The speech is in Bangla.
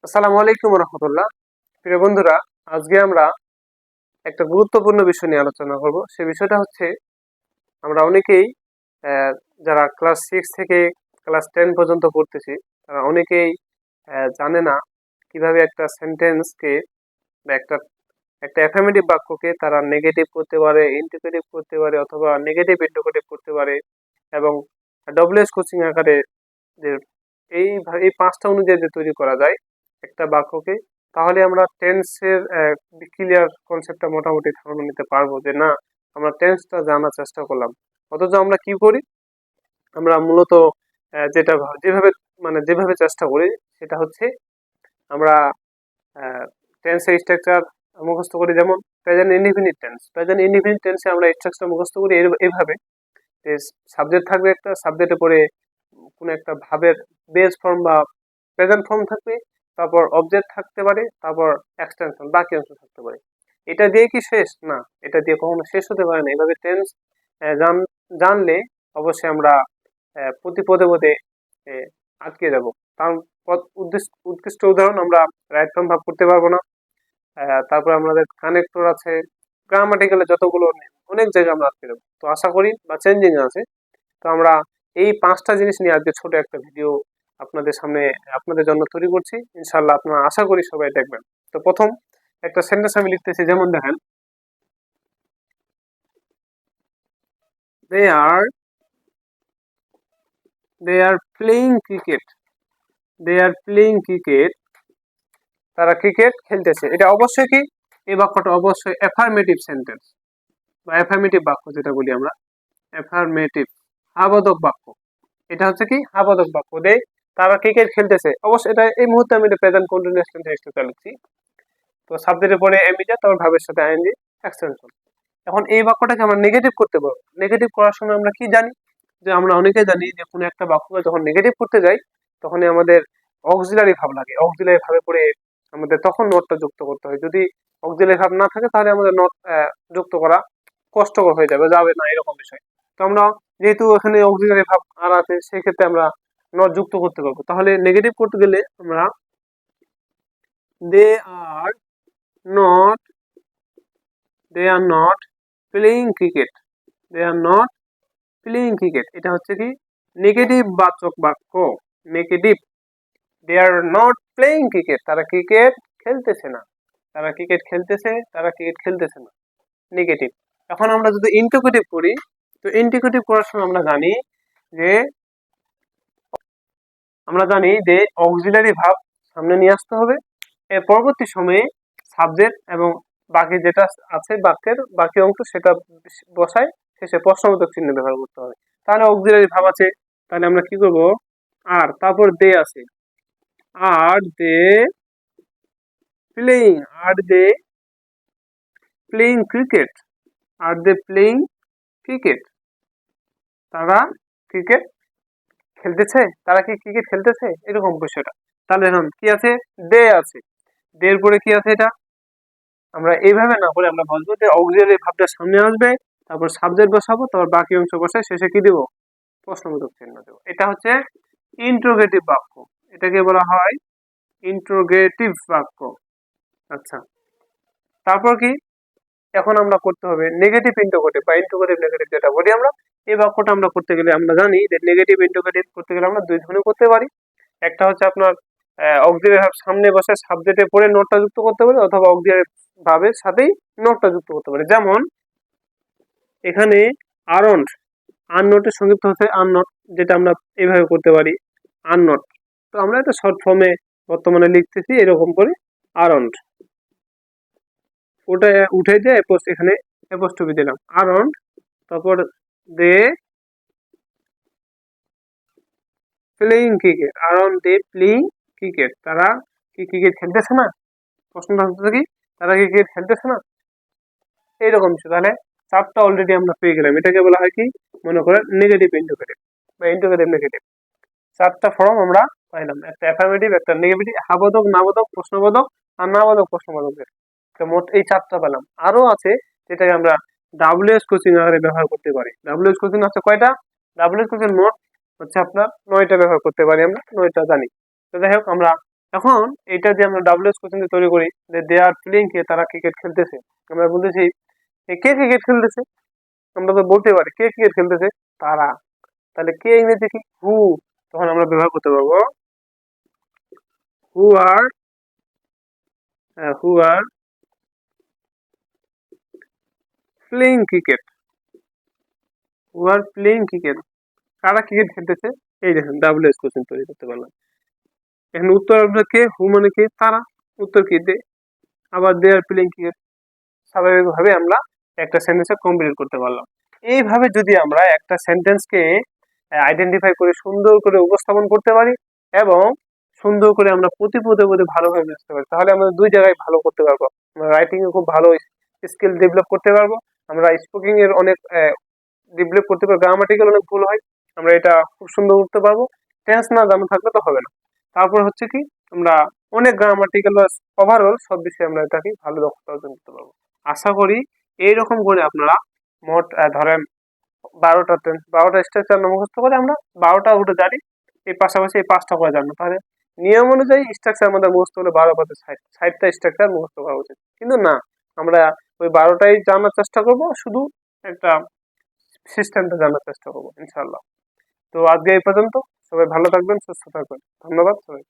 আসসালামু আলাইকুম রহমতুল্লাহ। প্রিয় বন্ধুরা, আজকে আমরা একটা গুরুত্বপূর্ণ বিষয় নিয়ে আলোচনা করব। সে বিষয়টা হচ্ছে, আমরা অনেকেই যারা ক্লাস 6 থেকে ক্লাস 10 পর্যন্ত পড়তেছি, তারা অনেকেই জানে না কিভাবে একটা সেন্টেন্সকে বা একটা একটা অ্যাফার্মেটিভ বাক্যকে তারা নেগেটিভ করতে পারে, ইন্টিগ্রেটিভ করতে পারে, অথবা নেগেটিভ ইন্টিগ্রেটিভ করতে পারে। এবং ডব্লিউএস কোচিং আকারে যে এই পাঁচটা অনুযায়ী যে তৈরি করা যায় একটা বাক্যকে, তাহলে আমরা টেন্সের ক্লিয়ার কনসেপ্টটা মোটামুটি ধারণা নিতে পারবো যে না, আমরা টেন্সটা জানার চেষ্টা করলাম। অথচ আমরা কি করি, আমরা মূলত যেটা যেভাবে চেষ্টা করি সেটা হচ্ছে, আমরা টেন্সের স্ট্রাকচার মুখস্থ করি। যেমন present indefinite tense, present indefinite টেন্সে আমরা স্ট্রাকচার মুখস্থ করি এইভাবে যে সাবজেক্ট থাকবে, একটা সাবজেক্টের পরে কোনো একটা ভাবের বেস ফর্ম বা প্রেজেন্ট ফর্ম থাকবে, তারপর অবজেক্ট থাকতে পারে, তারপর এক্সটেনশন বাকি অংশ থাকতে পারে। এটা দিয়ে কি শেষ? না, এটা দিয়ে কখনো শেষ হতে পারে না। এভাবে টেন্স জানলে অবশ্যই আমরা প্রতি পদে পদে আটকে যাব। কারণ উৎকৃষ্ট উদাহরণ, আমরা রাইট ফর্ম ভাব করতে পারবো না। তারপর আমাদের কানেক্টর আছে, গ্রামাটিক্যালে যতগুলো অনেক জায়গায় আমরা আটকে যাবো। তো আশা করি বা চেঞ্জিং আছে। তো আমরা এই পাঁচটা জিনিস নিয়ে আজকে ছোট একটা ভিডিও আপনাদের সামনে আপনাদের জন্য তৈরি করছি। ইনশাল্লাহ আপনারা আশা করি সবাই দেখবেন। তো প্রথম একটা সেন্টেন্স আমি লিখতেছি, যেমন দেখেন, they are they are playing cricket, they are playing cricket, তারা ক্রিকেট খেলতেছে। এটা অবশ্যই কি, এই বাক্যটা অবশ্যই অ্যাফার্মেটিভ সেন্টেন্স বা অ্যাফার্মেটিভ বাক্য যেটা বলি আমরা, অ্যাফার্মেটিভ হাবোধক বাক্য। এটা হচ্ছে কি হাবোধক বাক্য। দে তারা ক্রিকেট খেলতেছে, অবশ্যই এটা এই মুহূর্তে আমি প্রেজেন্ট কন্টিনিউয়াস টেন্সে চালাচ্ছি। তো সাবজেক্টের পরে এমিজা, তারপর ভাবের সাথে আইএনজি এক্সটেনশন। এখন এই বাক্যটাকে আমরা নেগেটিভ করতে পারবো। নেগেটিভ করার সময় আমরা কি জানি, যে আমরা অনেকে জানি যে কোনো একটা বাক্যকে যখন নেগেটিভ করতে যাই, তখনই আমাদের অক্সিলারি ভাব লাগে। অক্সিলারি ভাবে পরে আমাদের তখন নটটা যুক্ত করতে হয়। যদি অক্সিলারি ভাব না থাকে, তাহলে আমাদের নট যুক্ত করা কষ্টকর হয়ে যাবে না, এরকম বিষয়। তো আমরা যেহেতু এখানে অক্সিলারি ভাব আর আছে, সেই ক্ষেত্রে আমরা নট যুক্ত করতে পারবো। তাহলে নেগেটিভ করতে গেলে আমরা they are not they are not playing cricket, they are not playing cricket, এটা হচ্ছে কি নেগেটিভ বাচক বাক্য। Negative, they are not playing cricket, তারা ক্রিকেট খেলতেছে না, তারা ক্রিকেট খেলতেছে, তারা ক্রিকেট খেলতেছে না, নেগেটিভ। এখন আমরা যদি ইন্টিগ্রেটিভ করি, তো ইন্টিগ্রেটিভ করার সময় যে আমরা জানি যে অক্সিলারি ভাব সামনে নিয়ে আসতে হবে। এর পরবর্তী সময়ে সাবজেক্ট এবং বাকি যেটা আছে বাক্যের বাকি অংশ সেটা বসায় শেষে প্রশ্নবোধক চিহ্ন ব্যবহার করতে হবে। তাহলে অক্সিলারি ভাব আছে, তাহলে আমরা কি করব, আর তারপর দে আছে, are they playing, are they playing cricket, are they playing cricket, তারা ক্রিকেট খেলতেছে, তারা কি ক্রিকেট খেলতেছে, এরকম বিষয়টা। তাহলে এখন কি আছে, দে আছে, দের পরে কি আছে, এটা আমরা এইভাবে না করে আমরা বলবো যে অক্সিলারি ভাবটা সামনে আসবে, তারপর সাবজেক্ট বসাবো, তারপর বাকি অংশ বসায় শেষে কি দিব, প্রশ্নবোধক চিহ্ন দেবো। এটা হচ্ছে ইন্ট্রোগেটিভ বাক্য, এটাকে বলা হয় ইন্ট্রোগেটিভ বাক্য। আচ্ছা, তারপর কি, এখন আমরা করতে হবে নেগেটিভ ইন্ট্রোগেটিভ বা ইন্ট্রোগেটিভ নেগেটিভ যেটা বলি আমরা। এই বাক্যটা আমরা করতে গেলে আমরা জানি যে নেগেটিভ ইন্ট্রোগেটিভ করতে গেলে আমরা দুই ধরনের করতে পারি। একটা হচ্ছে আপনার অক্সিলারি ভাব সামনে বসে সাবজেক্টে পড়ে নোটটা যুক্ত করতে পারি, অথবা অক্সিলারি ভাবের সাথেই নোটটা যুক্ত করতে পারি। যেমন এখানে আরন্ট, আননোটের সংক্ষিপ্ত হচ্ছে আননোট, যেটা আমরা এইভাবে করতে পারি আননোট। তো আমরা এটা শর্ট ফর্মে বর্তমানে লিখতেছি এরকম করে আরন্ট, ওটা উঠে যে এখানে অ্যাপোস্ট্রফি দিলাম আরন্ট, তারপর they playing cricket, aren't they playing cricket, তারা কি ক্রিকেট খেলতেছে না, প্রশ্নটা হচ্ছে কি তারা কি ক্রিকেট খেলতেছে না, এইরকম কিছু। তাহলে চারটা অলরেডি আমরা পেয়ে গেলাম। এটাকে বলা হয় কি, মনে করেন নেগেটিভ ইন্টিগ্রেটিভ বা ইন্টিগ্রেটিভ নেগেটিভ। চারটা ফর্ম আমরা পাইলাম, একটা অ্যাফার্মেটিভ, একটা নেগেটিভ, হাবোধক, নাবোধক, প্রশ্নবোধক আর নাবোধক প্রশ্নবোধকের। তো মোট এই চারটা পেলাম। আরো আছে যেটাকে আমরা ডাব্লিউএস কোচিং আকারে ব্যবহার করতে পারি। ডাব্লিউএস কোচিং আছে কয়টা, ডাব্লিউএস কোচিং মোট হচ্ছে আপনার 9টা ব্যবহার করতে পারি, আমরা 9টা জানি। তো যাই হোক, আমরা এখন এটা যে আমরা ডাব্লিউএস কোশ্চেন তৈরি করি যে দে আর প্লেইং, কে তারা ক্রিকেট খেলতেছে, আমরা বলতেছি কে ক্রিকেট খেলতেছে, আমরা তো বলতে পারি কে ক্রিকেট খেলতেছে, তারা। তাহলে কে ইংরেজি কি, হু, তখন আমরা ব্যবহার করতে পারবো who are, who are playing cricket, who are playing cricket, কারা ক্রিকেট খেলতেছে। এই দেখেন ডাব্লিউএস কোশ্চেন তৈরি করতে পারলাম। এখানে উত্তর আমরা কে, হু মানে কে, তারা, উত্তর কি দে, আবার দে আর প্লেইং ক্রিকেট, স্বাভাবিকভাবে আমরা একটা সেন্টেন্সে কমপ্লিট করতে পারলাম। এইভাবে যদি আমরা একটা সেন্টেন্সকে আইডেন্টিফাই করে সুন্দর করে উপস্থাপন করতে পারি এবং সুন্দর করে আমরা প্রতি পদে পদে ভালোভাবে বুঝতে পারি, তাহলে আমরা দুই জায়গায় ভালো করতে পারবো। আমরা রাইটিং এ খুব ভালো স্কিল ডেভেলপ করতে পারবো, আমরা স্পিকিং এর অনেক ডেভেলপ করতে পারবো, গ্রামাটিক্যাল অনেক ভুল হয়, আমরা এটা খুব সুন্দর করতে পারবো। টেন্স না জানা থাকলে তো হবে না। তারপর হচ্ছে কি, আমরা অনেক গ্রামাটিক্যাল বা ওভারঅল সব বিষয়ে আমরা এটাকে ভালো দক্ষতা অর্জন করতে পারবো। আশা করি এইরকম করে আপনারা মোট ধরেন 12টা স্ট্রাকচার মুখস্থ করে আমরা 12টা উঠে জানি, এই পাশাপাশি এই 5টা করে জানবো, তাহলে নিয়ম অনুযায়ী স্ট্রাকচার আমাদের মুখস্থ হলে 12 60টা স্ট্রাকচার মুখস্থ করা উচিত, কিন্তু না, আমরা ওই 12টাই জানার চেষ্টা করব, শুধু একটা সিস্টেমটা জানার চেষ্টা করবো ইনশাল্লাহ। তো আজকে এই পর্যন্ত, সবাই ভালো থাকবেন, সুস্থ থাকবেন, ধন্যবাদ সবাই।